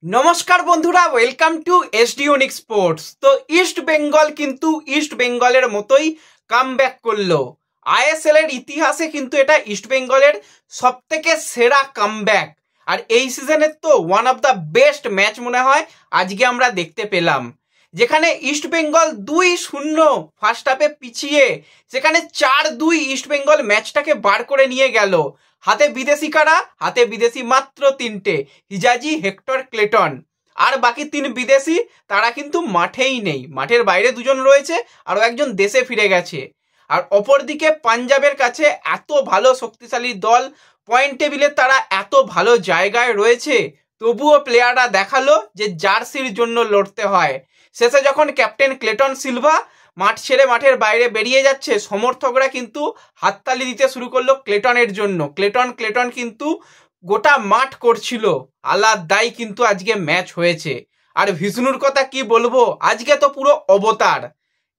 নমস্কার বন্ধুরা, welcome to SD unique sports. তো ইস্ট বেঙ্গল কিন্তু ইস্ট বেঙ্গলের মতোই কামব্যাক করলো। আইএসএল এর ইতিহাসে কিন্তু এটা ইস্ট বেঙ্গলের সব থেকে সেরা কামব্যাক, আর এই সিজনের তো one of the best match মনে হয় আজকে আমরা দেখতে পেলাম, যেখানে ইস্ট বেঙ্গল 2-0 ফার্স্ট হাফে পিছিয়ে সেখানে 4-2 ইস্ট বেঙ্গল ম্যাচটাকে বার করে নিয়ে গেল। হাতে বিদেশি কারা? হাতে বিদেশি মাত্র 3টে, হিজাজি, হেক্টর, ক্লেটন। আর বাকি 3 বিদেশি তারা কিন্তু মাঠেই নেই, মাঠের বাইরে 2জন রয়েছে, আরও একজন দেশে ফিরে গেছে। আর অপরদিকে পাঞ্জাবের কাছে এত ভালো শক্তিশালী দল, পয়েন্ট টেবিলে তারা এত ভালো জায়গায় রয়েছে, তবুও প্লেয়াররা দেখালো যে জার্সির জন্য লড়তে হয়। শেষে যখন ক্যাপ্টেন ক্লেটন সিলভা মাঠ ছেড়ে মাঠের বাইরে বেরিয়ে যাচ্ছে, সমর্থকরা কিন্তু হাততালি দিতে শুরু করলো ক্লেটনের জন্য। ক্লেটন কিন্তু গোটা মাঠ করছিল। আলাদাই কিন্তু আজকে ম্যাচ হয়েছে। আর ভিষ্ণুর কথা কি বলবো, আজকে তো পুরো অবতার।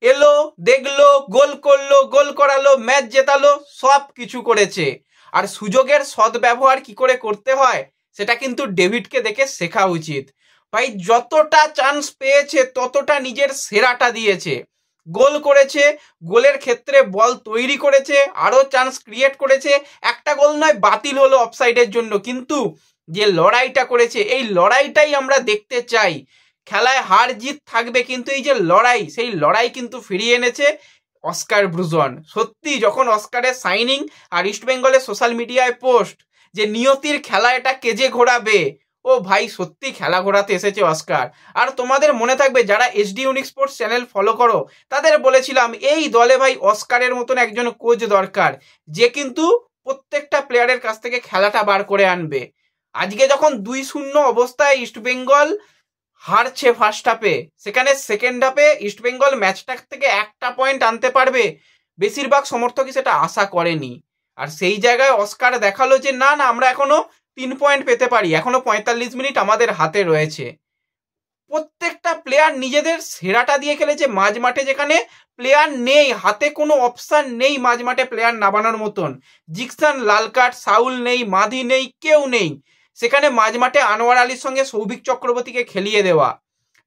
এলো, দেখলো, গোল করলো, গোল করালো, ম্যাচ জেতালো, সব কিছু করেছে। আর সুযোগের সদ্ব্যবহার কি করে করতে হয় সেটা কিন্তু ডেভিডকে দেখে শেখা উচিত। ভাই যতটা চান্স পেয়েছে ততটা নিজের সেরাটা দিয়েছে, গোল করেছে, গোলের ক্ষেত্রে বল তৈরি করেছে, আরো চান্স ক্রিয়েট করেছে। একটা গোল নয়, বাতিল হলো অফসাইডের জন্য, কিন্তু যে লড়াইটা করেছে এই লড়াইটাই আমরা দেখতে চাই। খেলায় হার জিত থাকবে, কিন্তু এই যে লড়াই, সেই লড়াই কিন্তু ফিরিয়ে এনেছে অস্কার ব্রুজন। সত্যি যখন অস্কারের সাইনিং আর ইস্ট বেঙ্গলের সোশ্যাল মিডিয়ায় পোস্ট যে নিয়তির খেলা এটা কেজে ঘোরাবে, ও ভাই সত্যি খেলা ঘোরাতে এসেছে অস্কার। আর তোমাদের মনে থাকবে যারা SD unique sports channel follow করো, তাদের বলেছিলাম এই দলে ভাই অস্কারের মতন একজন কোচ দরকার, যে কিন্তু প্রত্যেকটা প্লেয়ারের কাছ থেকে খেলাটা বার করে আনবে। আজকে যখন 2-0 অবস্থায় ইস্ট বেঙ্গল হারছে ফার্স্ট হাফে, সেখানে সেকেন্ড হাফে ইস্ট বেঙ্গল ম্যাচটা থেকে একটা পয়েন্ট আনতে পারবে, বেশিরভাগ সমর্থকই সেটা আশা করেনি। আর সেই জায়গায় অস্কার দেখালো যে না না, আমরা এখনো 3 পয়েন্ট পেতে পারি, এখনো 45 মিনিট আমাদের হাতে রয়েছে। প্রত্যেকটা প্লেয়ার নিজেদের সেরাটা দিয়ে খেলেছে মাঝ মাঠে, যেখানে প্লেয়ার নেই, হাতে কোনো অপশান নেই মাঝ মাঠে প্লেয়ার নামানোর মতন। জিকসন, লালকাট, সাউল নেই, মাধি নেই, কেউ নেই। সেখানে মাঝ মাঠে আনোয়ার আলীর সঙ্গে সৌভিক চক্রবর্তীকে খেলিয়ে দেওয়া।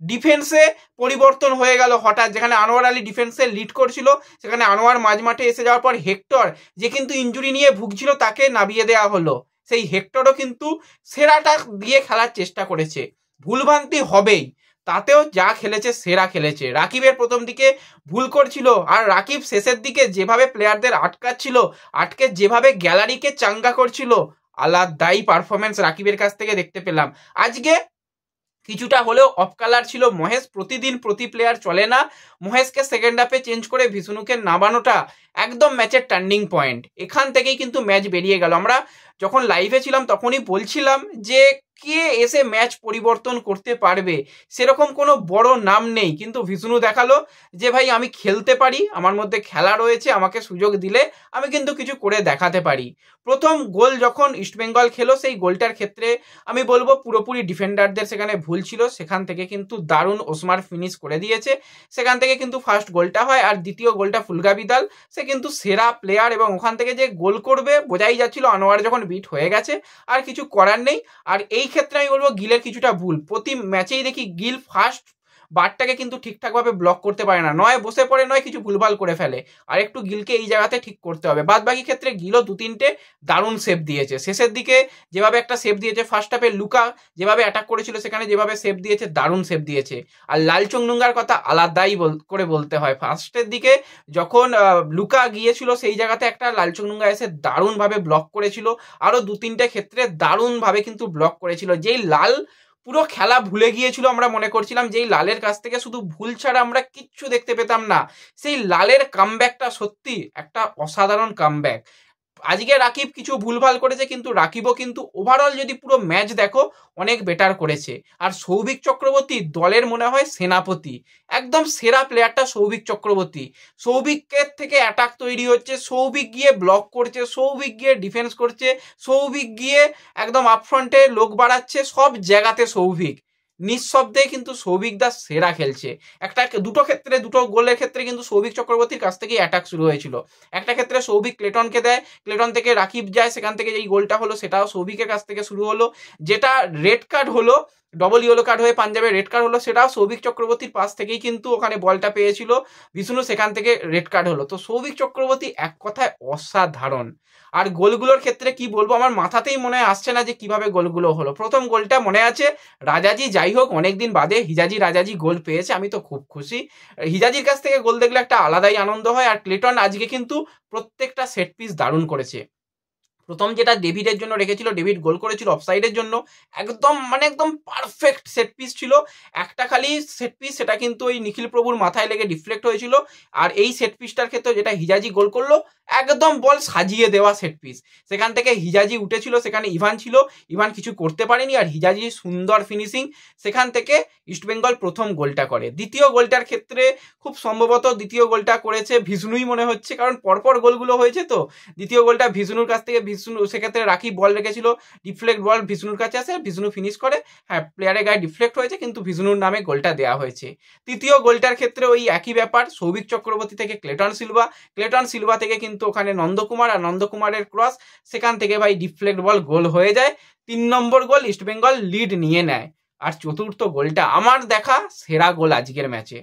ডিফেন্সে পরিবর্তন হয়ে গেল হঠাৎ, যেখানে আনোয়ার আলী ডিফেন্সে লিড করছিল, সেখানে আনোয়ার মাঝ মাঠে এসে যাওয়ার পর হেক্টর, যে কিন্তু ইঞ্জুরি নিয়ে ভুগছিল, তাকে নামিয়ে দেওয়া হলো। সেই হেক্টরও কিন্তু সেরাটা দিয়ে খেলার চেষ্টা করেছে। ভুলভ্রান্তি হবেই, তাতেও যা খেলেছে সেরা খেলেছে। রাকিবের প্রথম দিকে ভুল করছিল, আর রাকিব শেষের দিকে যেভাবে প্লেয়ারদের আটকাচ্ছিল, আটকে যেভাবে গ্যালারিকে চাঙ্গা করছিল, আলাদাই পারফরমেন্স রাকিবের কাছ থেকে দেখতে পেলাম। আজকে কিছুটা হলেও অফ কালার ছিল মহেশ, প্রতিদিন প্রতি প্লেয়ার চলে না। মহেশকে সেকেন্ড হাফে চেঞ্জ করে ভিষ্ণুকে নামানোটা একদম ম্যাচের টার্নিং পয়েন্ট। এখান থেকেই কিন্তু ম্যাচ বেরিয়ে গেল। আমরা যখন লাইভে ছিলাম তখনই বলছিলাম যে কে এসে ম্যাচ পরিবর্তন করতে পারবে, সেরকম কোনো বড় নাম নেই, কিন্তু ভিষ্ণু দেখালো যে ভাই আমি খেলতে পারি, আমার মধ্যে খেলা রয়েছে, আমাকে সুযোগ দিলে আমি কিন্তু কিছু করে দেখাতে পারি। প্রথম গোল যখন ইস্টবেঙ্গল খেলো, সেই গোলটার ক্ষেত্রে আমি বলবো পুরোপুরি ডিফেন্ডারদের সেখানে ভুল ছিল। সেখান থেকে কিন্তু দারুণ ওসমার ফিনিশ করে দিয়েছে, সেখান থেকে কিন্তু ফার্স্ট গোলটা হয়। আর দ্বিতীয় গোলটা ফুলগা বিদাল, সে কিন্তু সেরা প্লেয়ার, এবং ওখান থেকে যে গোল করবে বোঝাই যাচ্ছিল। আনোয়ার যখন বিট হয়ে গেছে আর কিছু করার নেই। আর এই ক্ষেত্রে আমি বলবো গিলের কিছুটা ভুল। প্রতি ম্যাচেই দেখি গিল ফার্স্ট বারটাকে কিন্তু ঠিকঠাকভাবে ব্লক করতে পারে না, নয় বসে পড়ে, নয় কিছু ভুলভাল করে ফেলে। আর একটু গিলকে এই জায়গাতে ঠিক করতে হবে। বাদ বাকি ক্ষেত্রে গিলও 2-3টে দারুণ সেভ দিয়েছে। শেষের দিকে যেভাবে একটা সেভ দিয়েছে, ফার্স্ট হাফে লুকা যেভাবে অ্যাটাক করেছিল সেখানে যেভাবে সেভ দিয়েছে, দারুণ সেভ দিয়েছে। আর লালচুংডুঙ্গার কথা আলাদাই করে বলতে হয়। ফার্স্টের দিকে যখন লুকা গিয়েছিল, সেই জায়গাতে একটা লালচুংডুঙ্গা এসে দারুণভাবে ব্লক করেছিল। আরও 2-3টে ক্ষেত্রে দারুণভাবে কিন্তু ব্লক করেছিল। যেই লাল পুরো খেলা ভুলে গিয়েছিল, আমরা মনে করছিলাম যে এই লালের কাছ থেকে শুধু ভুল ছাড়া আমরা কিচ্ছু দেখতে পেতাম না। সেই লালের কামব্যাকটা সত্যি একটা অসাধারণ কামব্যাক। আজকে রাকিব কিছু ভুলভাল করেছে, কিন্তু রাকিবও কিন্তু ওভারঅল যদি পুরো ম্যাচ দেখো অনেক বেটার করেছে। আর সৌভিক চক্রবর্তী দলের মনে হয় সেনাপতি, একদম সেরা প্লেয়ারটা সৌভিক চক্রবর্তী। সৌভিকের থেকে অ্যাটাক তৈরি হচ্ছে, সৌভিক গিয়ে ব্লক করছে, সৌভিক গিয়ে ডিফেন্স করছে, সৌভিক গিয়ে একদম আপফ্রন্টে লোক বাড়াচ্ছে, সব জায়গাতে সৌভিক নিঃশব্দে কিন্তু সৌভিক দাস সেরা খেলছে। দুটো ক্ষেত্রে, দুটো গোলের ক্ষেত্রে কিন্তু সৌভিক চক্রবর্তীর কাছ থেকেই অ্যাটাক শুরু হয়েছিল। একটা ক্ষেত্রে সৌভিক ক্লেটনকে দেয়, ক্লেটন থেকে রাকিব যায়, সেখান থেকে যেই গোলটা হলো সেটাও সৌভিকের কাছ থেকে শুরু হলো। যেটা রেড কার্ড হলো, ডবল ইয়েলো কার্ড হয়ে পাঞ্জাবে রেড কার্ড হলো, সেটাও সৌভিক চক্রবর্তীর পাস থেকেই কিন্তু ওখানে বলটা পেয়েছিল বিষ্ণু, সেখান থেকে রেড কার্ড হলো। তো সৌভিক চক্রবর্তী এক কথায় অসাধারণ। আর গোলগুলোর ক্ষেত্রে কি বলবো, আমার মাথাতেই মনে আসছে না যে কিভাবে গোলগুলো হলো। প্রথম গোলটা মনে আছে রাজাজি, যাই হোক অনেকদিন বাদে হিজাজি রাজাজি গোল পেয়েছে, আমি তো খুব খুশি। হিজাজির কাছ থেকে গোল দেখলে একটা আলাদাই আনন্দ হয়। আর ক্লেটন আজকে কিন্তু প্রত্যেকটা সেট পিস দারুণ করেছে। প্রথম যেটা ডেভিডের জন্য রেখেছিল, ডেভিড গোল করেছিল অফসাইডের জন্য, একদম মানে একদম পারফেক্ট সেট পিস ছিল। একটা খালি সেট পিস, সেটা কিন্তু ওই নিখিল প্রভুর মাথায় লেগে ডিফ্লেক্ট হয়েছিল। আর এই সেট পিসটার ক্ষেত্রে যেটা হিজাজি গোল করলো, একদম বল সাজিয়ে দেওয়া সেট পিস, সেখান থেকে হিজাজি উঠেছিল, সেখানে ইভান ছিল, ইভান কিছু করতে পারেনি। আর হিজাজি সুন্দর ফিনিশিং, সেখান থেকে ইস্টবেঙ্গল প্রথম গোলটা করে। দ্বিতীয় গোলটার ক্ষেত্রে খুব সম্ভবত দ্বিতীয় গোলটা করেছে ভিষ্ণুই মনে হচ্ছে, কারণ পরপর গোলগুলো হয়েছে। তো দ্বিতীয় গোলটা ভিষ্ণুর কাছ থেকে, ভিষ্ণু সেক্ষেত্রে রাখি বল রেখেছিল, ডিফ্লেক্ট বল ভিষ্ণুর কাছে আসে, ভিষ্ণু ফিনিশ করে, হ্যাঁ প্লেয়ারের গায়ে ডিফ্লেক্ট হয়েছে কিন্তু ভিষ্ণুর নামে গোলটা দেওয়া হয়েছে। তৃতীয় গোলটার ক্ষেত্রে ওই একই ব্যাপার, সৌভিক চক্রবর্তী থেকে ক্লেটন সিলভা থেকে কিন্তু ওখানে নন্দকুমার, আর নন্দকুমারের ক্রস, সেখান থেকে ভাই ডিফ্লেক্ট বল গোল হয়ে যায়। 3 নম্বর গোল, ইস্টবেঙ্গল লিড নিয়ে নেয়। আর চতুর্থ গোলটা আমার দেখা সেরা গোল আজকের ম্যাচে।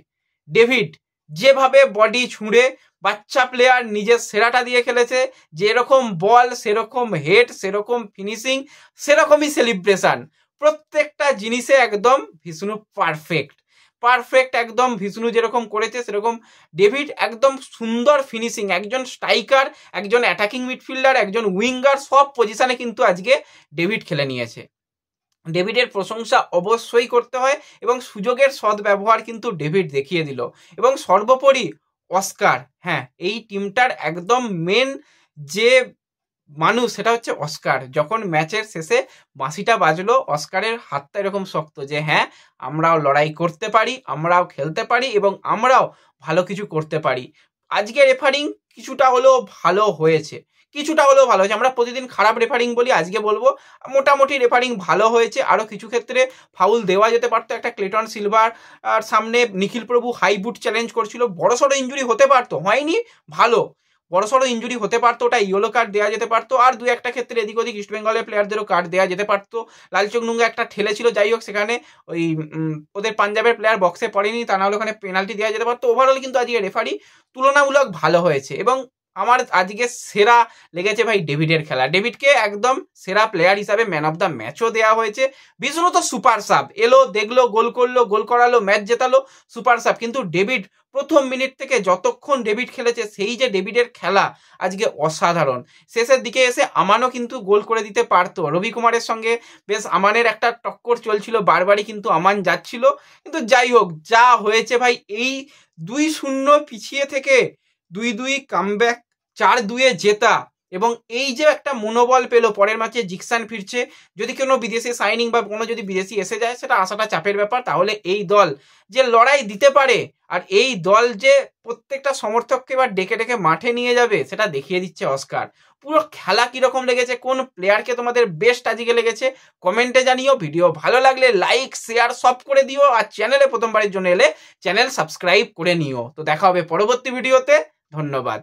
ডেভিড যেভাবে বডি ছুঁড়ে, বাচ্চা প্লেয়ার নিজের সেরাটা দিয়ে খেলেছে, যেরকম বল সেরকম হেড, সেরকম ফিনিশিং, সেরকমই সেলিব্রেশন, প্রত্যেকটা জিনিসে একদম ভিষ্ণু পারফেক্ট একদম ভিষ্ণু যেরকম করেছে সেরকম ডেভিড একদম সুন্দর ফিনিশিং। একজন স্ট্রাইকার, একজন অ্যাটাকিং মিডফিল্ডার, একজন উইঙ্গার, সব পজিশনে কিন্তু আজকে ডেভিড খেলে নিয়েছে। ডেভিডের প্রশংসা অবশ্যই করতে হয় এবং সুযোগের সদ্ব্যবহার কিন্তু ডেভিড দেখিয়ে দিল। এবং সর্বোপরি অস্কার, হ্যাঁ এই টিমটার একদম মেন যে মানুষ সেটা হচ্ছে অস্কার। যখন ম্যাচের শেষে বাঁশিটা বাজলো, অস্কারের হাতটা এরকম শক্ত যে হ্যাঁ আমরাও লড়াই করতে পারি, আমরাও খেলতে পারি এবং আমরাও ভালো কিছু করতে পারি। আজকে রেফারিং কিছুটা হলেও ভালো হয়েছে, আমরা প্রতিদিন খারাপ রেফারিং বলি, আজকে বলবো মোটামুটি রেফারিং ভালো হয়েছে। আরও কিছু ক্ষেত্রে ফাউল দেওয়া যেতে পারতো। একটা ক্লেটন সিলভার আর সামনে নিখিল প্রভু হাই বুট চ্যালেঞ্জ করছিল, বড়সড় ইঞ্জুরি হতে পারতো, হয়নি ভালো, বড়সড় ইঞ্জুরি হতে পারতো, ওটা ইয়েলো কার্ড দেওয়া যেতে পারতো। আর দু একটা ক্ষেত্রে এদিক ওদিক ইস্টবেঙ্গলের প্লেয়ারদেরও কার্ড দেওয়া যেতে পারতো। লালচোখ নুঙ্গা একটা ঠেলেছিল, যাই হোক সেখানে ওই ওদের পাঞ্জাবের প্লেয়ার বক্সে পড়েনি, তা নাহলে ওখানে পেনাল্টি দেওয়া যেতে পারতো। ওভারঅল কিন্তু আজকে রেফারি তুলনামূলক ভালো হয়েছে। এবং আমার আজকে সেরা লেগেছে ভাই ডেভিডের খেলা। ডেভিডকে একদম সেরা প্লেয়ার হিসাবে ম্যান অফ দ্য ম্যাচও দেওয়া হয়েছে। বিষ্ণু তো সুপার সাব, এলো দেখলো গোল করলো, গোল করালো, ম্যাচ জেতালো, সুপার সাব। কিন্তু ডেভিড প্রথম মিনিট থেকে যতক্ষণ ডেভিড খেলেছে, সেই যে ডেভিডের খেলা আজকে অসাধারণ। শেষের দিকে এসে আমানও কিন্তু গোল করে দিতে পারতো, রবি কুমারের সঙ্গে বেশ আমানের একটা টক্কর চলছিল, বারবারই কিন্তু আমান যাচ্ছিল। কিন্তু যাই হোক যা হয়েছে ভাই, এই 2-0 পিছিয়ে থেকে 2-2 কামব্যাক, 4-2 জেতা, এবং এই যে একটা মনোবল পেলো পরের ম্যাচে জিকসান ফিরছে, যদি কোনো বিদেশি সাইনিং বা কোনো যদি বিদেশি এসে যায় সেটা আসাটা চাপের ব্যাপার, তাহলে এই দল যে লড়াই দিতে পারে আর এই দল যে প্রত্যেকটা সমর্থককে এবার ডেকে ডেকে মাঠে নিয়ে যাবে সেটা দেখিয়ে দিচ্ছে অস্কার। পুরো খেলা কিরকম লেগেছে, কোন প্লেয়ারকে তোমাদের বেস্ট আজকে লেগেছে কমেন্টে জানিও। ভিডিও ভালো লাগলে লাইক শেয়ার সব করে দিও, আর চ্যানেলে প্রথমবারের জন্য এলে চ্যানেল সাবস্ক্রাইব করে নিও। তো দেখা হবে পরবর্তী ভিডিওতে, ধন্যবাদ।